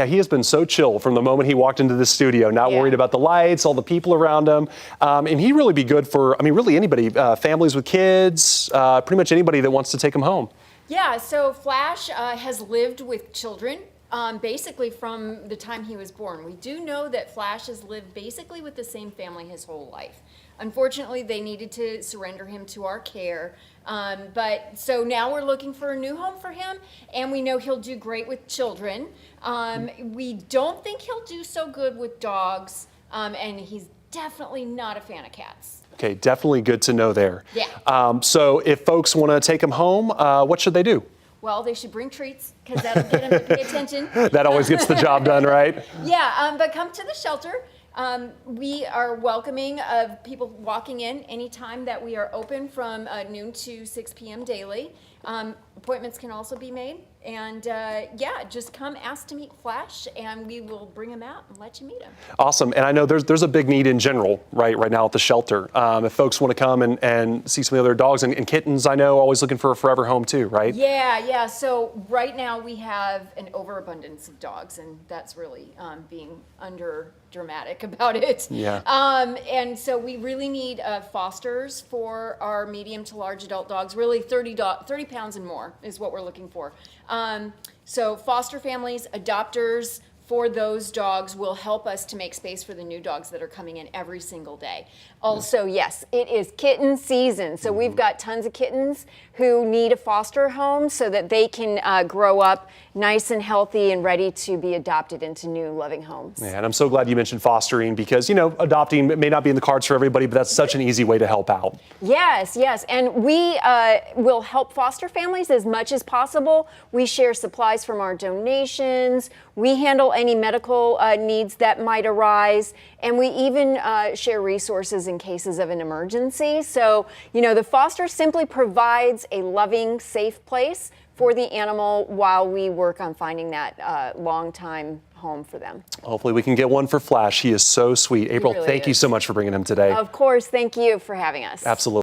Yeah, he has been so chill from the moment he walked into the studio, not worried about the lights, all the people around him. And he'd really be good for, I mean, really anybody, families with kids, pretty much anybody that wants to take him home. Yeah, so Flash has lived with children basically from the time he was born. We do know that Flash has lived basically with the same family his whole life. Unfortunately, they needed to surrender him to our care. But so now we're looking for a new home for him, and we know he'll do great with children. We don't think he'll do so good with dogs, and he's definitely not a fan of cats. Okay, definitely good to know there. Yeah. So if folks want to take him home, what should they do? Well, they should bring treats, because that'll get them to pay attention. That always gets the job done, right? Yeah, but come to the shelter. We are welcoming of people walking in anytime that we are open from noon to 6 p.m. daily. Appointments can also be made. And yeah, just come ask to meet Flash, and we will bring him out and let you meet him. Awesome. And I know there's a big need in general, right now at the shelter. If folks want to come and see some of the other dogs and kittens, I know, always looking for a forever home too, right? Yeah. So right now we have an overabundance of dogs, and that's really being under dramatic about it. Yeah. And so we really need fosters for our medium to large adult dogs. Really 30 pounds and more is what we're looking for. So foster families, adopters for those dogs will help us to make space for the new dogs that are coming in every single day. Also, yes, it is kitten season. So we've got tons of kittens who need a foster home so that they can grow up nice and healthy and ready to be adopted into new loving homes. Yeah, and I'm so glad you mentioned fostering, because, you know, adopting may not be in the cards for everybody, but that's such an easy way to help out. Yes. And we will help foster families as much as possible. We share supplies from our donations. We handle any medical needs that might arise. And we even share resources in cases of an emergency. So, you know, the foster simply provides a loving, safe place for the animal while we work on finding that long-time home for them. Hopefully we can get one for Flash. He is so sweet. April, really thank you so much for bringing him today. Of course. Thank you for having us. Absolutely.